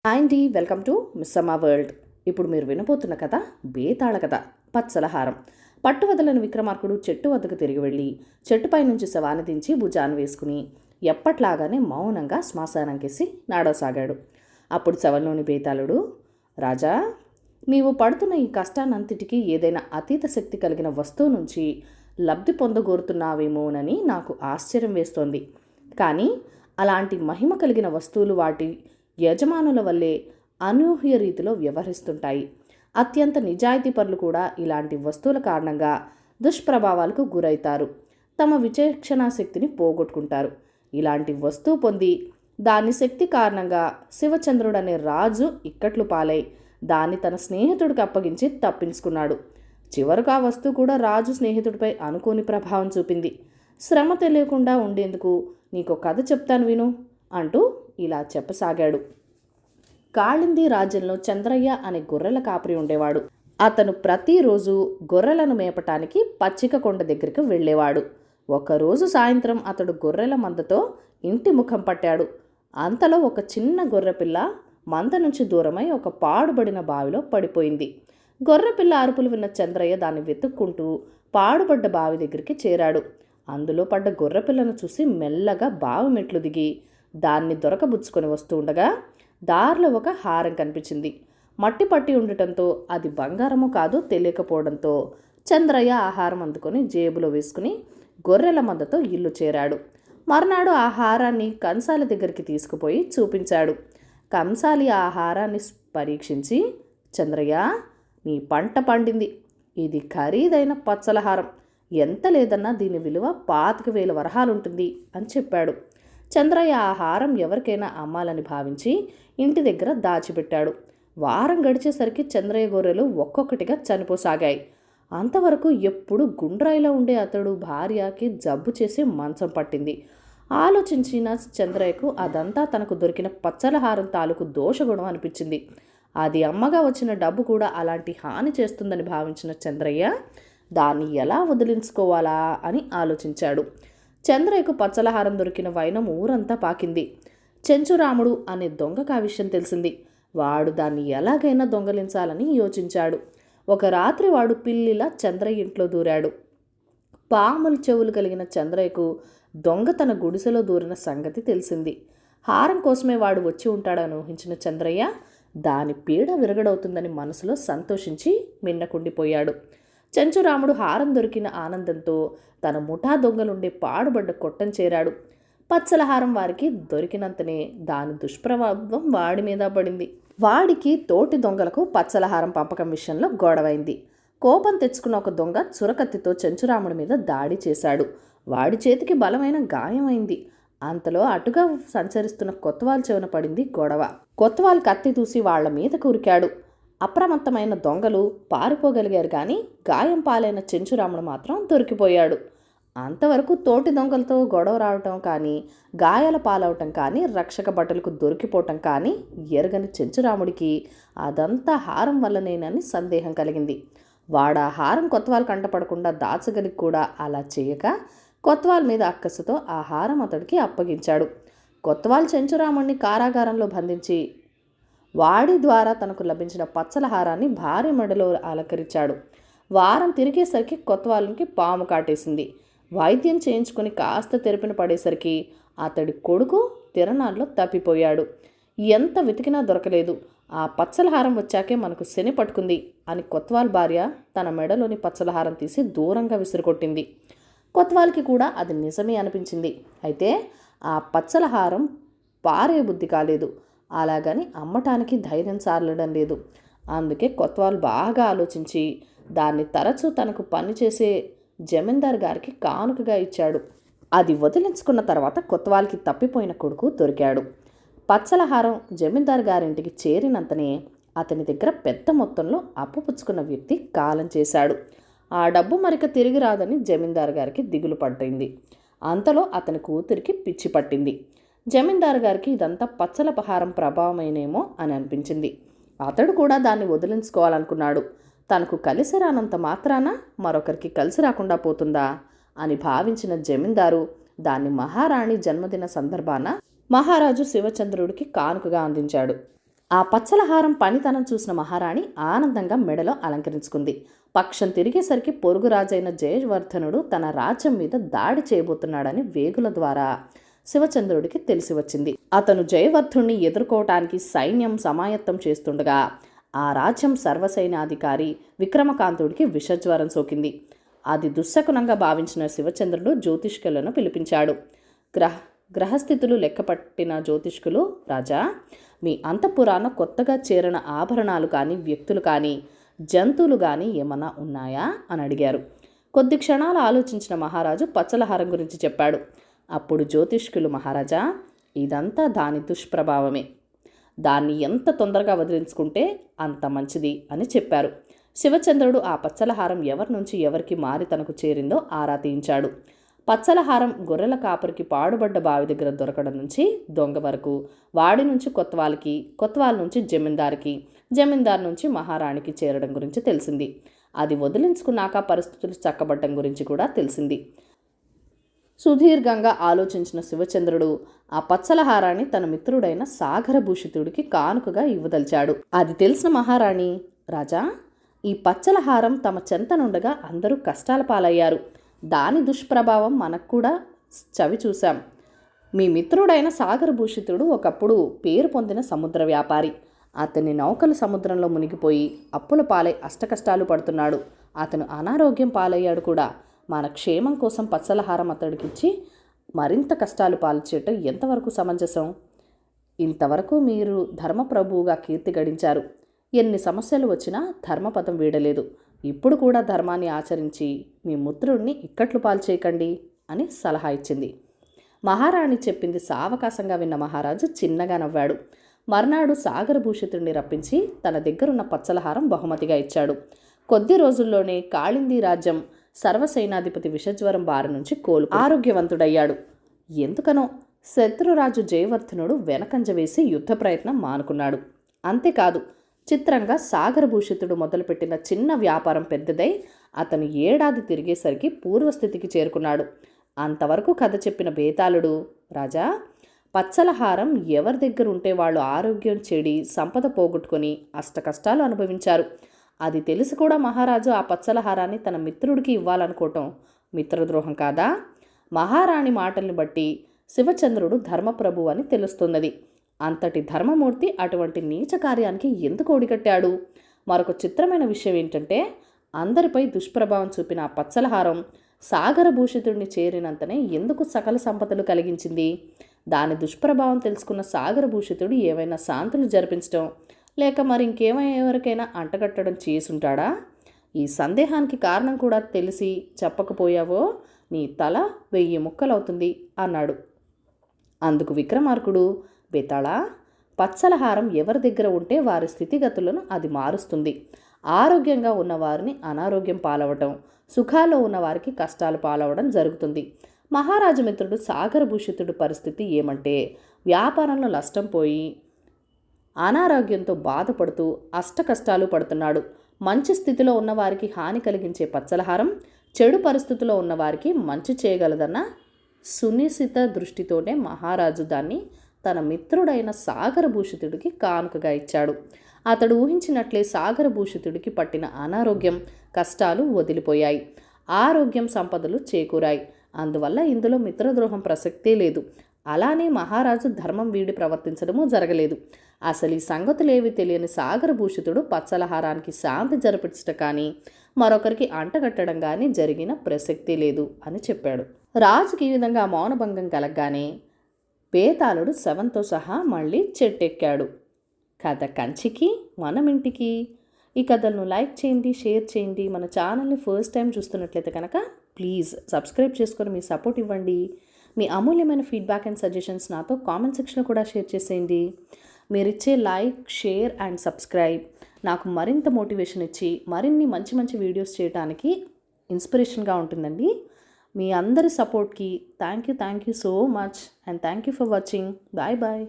Hi అండి, welcome to Missamma world. ఇప్పుడు మీరు వినబోతున్న కథ బేతాళ కథ, పచ్చలహారం. పట్టు వదలని విక్రమార్కుడు చెట్టు వద్దకు తిరిగి వెళ్ళి చెట్టుపై నుంచి శవాన్ని దించి భుజాన్ని వేసుకుని ఎప్పట్లాగానే మౌనంగా శ్మశానంకేసి నాడవసాగాడు. అప్పుడు శవంలోని బేతాళుడు, రాజా, నీవు పడుతున్న ఈ కష్టానంతటికీ ఏదైనా అతీత శక్తి కలిగిన వస్తువు నుంచి లబ్ధి పొందగోరుతున్నావేమోనని నాకు ఆశ్చర్యం వేస్తోంది. కానీ అలాంటి మహిమ కలిగిన వస్తువులు వాటి యజమానుల వల్లే అనూహ్య రీతిలో వ్యవహరిస్తుంటాయి. అత్యంత నిజాయితీపరులు కూడా ఇలాంటి వస్తువుల కారణంగా దుష్ప్రభావాలకు గురవుతారు. తమ విచక్షణా శక్తిని పోగొట్టుకుంటారు. ఇలాంటి వస్తువు పొంది దాని శక్తి కారణంగా శివచంద్రుడు అనే రాజు ఇక్కట్లు పాలై దాన్ని తన స్నేహితుడికి అప్పగించి తప్పించుకున్నాడు. చివరకు ఆ వస్తువు కూడా రాజు స్నేహితుడిపై అనుకోని ప్రభావం చూపింది. శ్రమ తెలియకుండా ఉండేందుకు నీకు కథ చెప్తాను విను అంటూ ఇలా చెప్పసాగాడు. కాళింది రాజ్యంలో చంద్రయ్య అనే గొర్రెల కాపరి ఉండేవాడు. అతను ప్రతిరోజు గొర్రెలను మేపటానికి పచ్చిక కొండ దగ్గరికి వెళ్ళేవాడు. ఒకరోజు సాయంత్రం అతడు గొర్రెల మందతో ఇంటి ముఖం పట్టాడు. అంతలో ఒక చిన్న గొర్రెపిల్ల మంద నుంచి దూరమై ఒక పాడుబడిన బావిలో పడిపోయింది. గొర్రెపిల్ల అరుపులు విన్న చంద్రయ్య దాన్ని వెతుక్కుంటూ పాడుబడ్డ బావి దగ్గరికి చేరాడు. అందులో పడ్డ గొర్రెపిల్లను చూసి మెల్లగా బావి మెట్లు దిగి దాన్ని దొరకబుచ్చుకొని వస్తూ ఉండగా దారిలో ఒక హారం కనిపించింది. మట్టి పట్టి ఉండటంతో అది బంగారమో కాదో తెలియకపోవడంతో చంద్రయ్య ఆ హారం అందుకొని జేబులో వేసుకుని గొర్రెల మందతో ఇల్లు చేరాడు. మర్నాడు ఆ హారాన్ని కంసాలి దగ్గరికి తీసుకుపోయి చూపించాడు. కంసాలి ఆ హారాన్ని పరీక్షించి, చంద్రయ్య, నీ పంట పండింది. ఇది ఖరీదైన పచ్చలహారం. ఎంత లేదన్నా దీని విలువ 25,000 వరహాలుంటుంది అని చెప్పాడు. చంద్రయ్య ఆ హారం ఎవరికైనా అమ్మాలని భావించి ఇంటి దగ్గర దాచిపెట్టాడు. వారం గడిచేసరికి చంద్రయ్య గొర్రెలు ఒక్కొక్కటిగా చనిపోసాగాయి. అంతవరకు ఎప్పుడు గుండ్రాయిలో ఉండే అతడు భార్యకి జబ్బు చేసి మంచం పట్టింది. ఆలోచించిన చంద్రయ్యకు అదంతా తనకు దొరికిన పచ్చలహారం తాలూకు దోషగుణం అనిపించింది. అది అమ్మగా వచ్చిన డబ్బు కూడా అలాంటి హాని చేస్తుందని భావించిన చంద్రయ్య దాన్ని ఎలా వదిలించుకోవాలా అని ఆలోచించాడు. చంద్రయ్యకు పచ్చలహారం దొరికిన వైనం ఊరంతా పాకింది. చెంచురాముడు అనే దొంగకు ఆ విషయం తెలిసింది. వాడు దాన్ని ఎలాగైనా దొంగలించాలని యోచించాడు. ఒక రాత్రి వాడు పిల్లిలా చంద్రయ్య ఇంట్లో దూరాడు. పాములు చెవులు కలిగిన చంద్రయ్యకు దొంగ తన గుడిసెలో దూరిన సంగతి తెలిసింది. హారం కోసమే వాడు వచ్చి ఉంటాడని ఊహించిన చంద్రయ్య దాని పీడ విరగడవుతుందని మనసులో సంతోషించి మిన్నకుండిపోయాడు. చెంచురాముడు హారం దొరికిన ఆనందంతో తన ముఠా దొంగలుండే పాడుబడ్డ కొట్టం చేరాడు. పచ్చలహారం వారికి దొరికినంతనే దాని దుష్ప్రభావం వాడి మీద పడింది. వాడికి తోటి దొంగలకు పచ్చలహారం పంపకం విషయంలో గొడవైంది. కోపం తెచ్చుకున్న ఒక దొంగ చురకత్తితో చెంచురాముడి మీద దాడి చేశాడు. వాడి చేతికి బలమైన గాయమైంది. అంతలో అటుగా సంచరిస్తున్న కొత్తవాల్ చెవున పడింది గొడవ. కొత్తవాల్ కత్తి దూసి వాళ్ల మీద కురికాడు. అప్రమత్తమైన దొంగలు పారిపోగలిగారు, కానీ గాయం పాలైన చెంచురాముడు మాత్రం దొరికిపోయాడు. అంతవరకు తోటి దొంగలతో గొడవ రావటం కానీ, గాయాల పాలవటం కానీ, రక్షక భటులకు దొరికిపోవటం కానీ ఎరగని చెంచురాముడికి అదంతా హారం వల్లనేనని సందేహం కలిగింది. వాడా హారం కొత్తవాల్ కంటపడకుండా దాచగలిగి కూడా అలా చేయక కొత్తవాల్ మీద అక్కసుతో ఆ హారం అతడికి అప్పగించాడు. కొత్తవాల్ చెంచురాముడిని కారాగారంలో బంధించి వాడి ద్వారా తనకు లభించిన పచ్చలహారాన్ని భారీ మెడలో అలంకరించాడు. వారం తిరిగేసరికి కొత్తవాళ్ళకి పాము కాటేసింది. వైద్యం చేయించుకుని కాస్త తెరిపిన పడేసరికి అతడి కొడుకు తిరణాల్లో తప్పిపోయాడు. ఎంత వెతికినా దొరకలేదు. ఆ పచ్చలహారం వచ్చాకే మనకు శని పట్టుకుంది అని కొత్తవాల్ భార్య తన మెడలోని పచ్చలహారం తీసి దూరంగా విసిరికొట్టింది. కొత్తవాళ్ళకి కూడా అది నిజమే అనిపించింది. అయితే ఆ పచ్చలహారం పారే బుద్ధి కాలేదు. అలాగని అమ్మటానికి ధైర్యం సారలడం లేదు. అందుకే కొత్తవాల్ బాగా ఆలోచించి దాన్ని తరచూ తనకు పనిచేసే జమీందార్ గారికి కానుకగా ఇచ్చాడు. అది వదిలించుకున్న తర్వాత కొత్తవాల్కి తప్పిపోయిన కొడుకు దొరికాడు. పచ్చలహారం జమీందార్ గారింటికి చేరినంతనే అతని దగ్గర పెద్ద మొత్తంలో అప్పు పుచ్చుకున్న వ్యక్తి కాలం చేశాడు. ఆ డబ్బు మరిక తిరిగి రాదని జమీందార్ గారికి దిగులు పట్టింది. అంతలో అతని కూతురికి పిచ్చి పట్టింది. జమీందారు గారికి ఇదంతా పచ్చలహారం ప్రభావమేనేమో అని అనిపించింది. అతడు కూడా దాన్ని వదిలించుకోవాలనుకున్నాడు. తనకు కలిసి రానంత మాత్రాన మరొకరికి కలిసి రాకుండా పోతుందా అని భావించిన జమీందారు దాన్ని మహారాణి జన్మదిన సందర్భాన మహారాజు శివచంద్రుడికి కానుకగా అందించాడు. ఆ పచ్చల హారం పనితనం చూసిన మహారాణి ఆనందంగా మెడలో అలంకరించుకుంది. పక్షం తిరిగేసరికి పొరుగు రాజైన జయవర్ధనుడు తన రాజ్యం మీద దాడి చేయబోతున్నాడని వేగుల ద్వారా శివచంద్రుడికి తెలిసి వచ్చింది. అతను జయవర్ధుణ్ణి ఎదుర్కోవటానికి సైన్యం సమాయత్తం చేస్తుండగా ఆ రాజ్యం సర్వసైన్యాధికారి విక్రమకాంతుడికి విషజ్వరం సోకింది. అది దుశ్శకునంగా భావించిన శివచంద్రుడు జ్యోతిష్కులను పిలిపించాడు. గ్రహస్థితులు లెక్కపట్టిన జ్యోతిష్కులు, రాజా, మీ అంతఃపురాన కొత్తగా చేరిన ఆభరణాలు కానీ, వ్యక్తులు కానీ, జంతువులు కానీ ఏమన్నా ఉన్నాయా అని అడిగారు. కొద్ది క్షణాలు ఆలోచించిన మహారాజు పచ్చలహారం గురించి చెప్పాడు. అప్పుడు జ్యోతిష్కులు, మహారాజా, ఇదంతా దాని దుష్ప్రభావమే. దాన్ని ఎంత తొందరగా వదిలించుకుంటే అంత మంచిది అని చెప్పారు. శివచంద్రుడు ఆ పచ్చలహారం ఎవరి నుంచి ఎవరికి మారి తనకు చేరిందో ఆరా తీయించాడు. పచ్చలహారం గొర్రెల కాపరికి పాడుబడ్డ బావి దగ్గర దొరకడం నుంచి దొంగ వరకు, వాడి నుంచి కొత్వాల్కి, కొత్వాల్ నుంచి జమీందార్కి, జమీందార్ నుంచి మహారాణికి చేరడం గురించి తెలిసింది. అది వదిలించుకున్నాక పరిస్థితులు చక్కబడ్డం గురించి కూడా తెలిసింది. సుదీర్ఘంగా ఆలోచించిన శివచంద్రుడు ఆ పచ్చలహారాన్ని తన మిత్రుడైన సాగరభూషితుడికి కానుకగా ఇవ్వదలిచాడు. అది తెలిసిన మహారాణి, రాజా, ఈ పచ్చలహారం తమ చెంతనుండగా అందరూ కష్టాల పాలయ్యారు. దాని దుష్ప్రభావం మనకు కూడా చవి చూశాం. మీ మిత్రుడైన సాగరభూషితుడు ఒకప్పుడు పేరు పొందిన సముద్ర వ్యాపారి. అతని నౌకలు సముద్రంలో మునిగిపోయి అప్పుల పాలై అష్టకష్టాలు పడుతున్నాడు. అతను అనారోగ్యం పాలయ్యాడు కూడా. మన క్షేమం కోసం పచ్చలహారం అతడికిచ్చి మరింత కష్టాలు పాల్చేయటం ఎంతవరకు సమంజసం? ఇంతవరకు మీరు ధర్మప్రభువుగా కీర్తి గడించారు. ఎన్ని సమస్యలు వచ్చినా ధర్మపదం వీడలేదు. ఇప్పుడు కూడా ధర్మాన్ని ఆచరించి మీ మిత్రుడిని ఇక్కట్లు పాల్చేయకండి అని సలహా ఇచ్చింది. మహారాణి చెప్పింది సావకాశంగా విన్న మహారాజు చిన్నగా నవ్వాడు. మర్నాడు సాగరభూషితుడిని రప్పించి తన దగ్గరున్న పచ్చలహారం బహుమతిగా ఇచ్చాడు. కొద్ది రోజుల్లోనే కాళింది రాజ్యం సర్వసైనాధిపతి విషజ్వరం బారి నుంచి ఆరోగ్యవంతుడయ్యాడు. ఎందుకనో శత్రురాజు జయవర్ధనుడు వెనకంజ వేసి యుద్ధ ప్రయత్నం మానుకున్నాడు. అంతేకాదు, చిత్రంగా సాగరభూషితుడు మొదలుపెట్టిన చిన్న వ్యాపారం పెద్దదై అతను ఏడాది తిరిగేసరికి పూర్వస్థితికి చేరుకున్నాడు. అంతవరకు కథ చెప్పిన బేతాళుడు, రాజా, పచ్చలహారం ఎవరి దగ్గర ఉంటే వాళ్ళు ఆరోగ్యం చెడి సంపద పోగొట్టుకొని అష్టకష్టాలు అనుభవించారు. అది తెలిసి కూడా మహారాజు ఆ పచ్చలహారాన్ని తన మిత్రుడికి ఇవ్వాలనుకోవటం మిత్రద్రోహం కాదా? మహారాణి మాటల్ని బట్టి శివచంద్రుడు ధర్మప్రభు అని తెలుస్తున్నది. అంతటి ధర్మమూర్తి అటువంటి నీచ కార్యానికి ఎందుకు ఒడిగట్టాడు? మరొక చిత్రమైన విషయం ఏంటంటే, అందరిపై దుష్ప్రభావం చూపిన ఆ పచ్చలహారం సాగరభూషితుడిని చేరినంతనే ఎందుకు సకల సంపదలు కలిగించింది? దాని దుష్ప్రభావం తెలుసుకున్న సాగరభూషితుడు ఏవైనా శాంతులు జరిపించడం లేక మరి ఇంకేమైనా అంటగట్టడం చేసుంటాడా? ఈ సందేహానికి కారణం కూడా తెలిసి చెప్పకపోయావో నీ తల 1000 ముక్కలవుతుంది అన్నాడు. అందుకు విక్రమార్కుడు, బేతాళా, పచ్చలహారం ఎవరి దగ్గర ఉంటే వారి స్థితిగతులను అది మారుస్తుంది. ఆరోగ్యంగా ఉన్నవారిని అనారోగ్యం పాలవటం, సుఖాల్లో ఉన్నవారికి కష్టాలు పాలవడం జరుగుతుంది. మహారాజు మిత్రుడు సాగరభూషితుడు పరిస్థితి ఏమంటే, వ్యాపారంలో నష్టం పోయి అనారోగ్యంతో బాధపడుతూ అష్టకష్టాలు పడుతున్నాడు. మంచి స్థితిలో ఉన్నవారికి హాని కలిగించే పచ్చలహారం చెడు పరిస్థితిలో ఉన్నవారికి మంచి చేయగలదన్న సునిశిత దృష్టితోనే మహారాజు దాన్ని తన మిత్రుడైన సాగరభూషితుడికి కానుకగా ఇచ్చాడు. అతడు ఊహించినట్లే సాగరభూషితుడికి పట్టిన అనారోగ్యం కష్టాలు వదిలిపోయాయి. ఆరోగ్యం సంపదలు చేకూరాయి. అందువల్ల ఇందులో మిత్రద్రోహం ప్రసక్తే లేదు. అలానే మహారాజు ధర్మం వీడి ప్రవర్తించడము జరగలేదు. అసలు ఈ సంగతులేవి తెలియని సాగరభూషితుడు పచ్చలహారానికి శాంతి జరిపించడం కానీ మరొకరికి అంటగట్టడం కానీ జరిగిన ప్రసక్తి లేదు అని చెప్పాడు. రాజుకి ఈ విధంగా మౌనభంగం కలగగానే బేతాళుడు శవంతో సహా మళ్ళీ చెట్టెక్కాడు. కథ కంచికి మనం ఇంటికి. ఈ కథలను లైక్ చేయండి, షేర్ చేయండి. మన ఛానల్ని ఫస్ట్ టైం చూస్తున్నట్లయితే కనుక ప్లీజ్ సబ్స్క్రైబ్ చేసుకొని మీ సపోర్ట్ ఇవ్వండి. మీ అమూల్యమైన ఫీడ్బ్యాక్ అండ్ సజెషన్స్ నాతో కామెంట్ సెక్షన్లో కూడా షేర్ చేసేయండి. మీరిచ్చే లైక్, షేర్ అండ్ సబ్స్క్రైబ్ నాకు మరింత మోటివేషన్ ఇచ్చి మరిన్ని మంచి మంచి వీడియోస్ చేయడానికి ఇన్స్పిరేషన్గా ఉంటుందండి. మీ అందరి సపోర్ట్కి thank you so much and thank you for watching. Bye bye.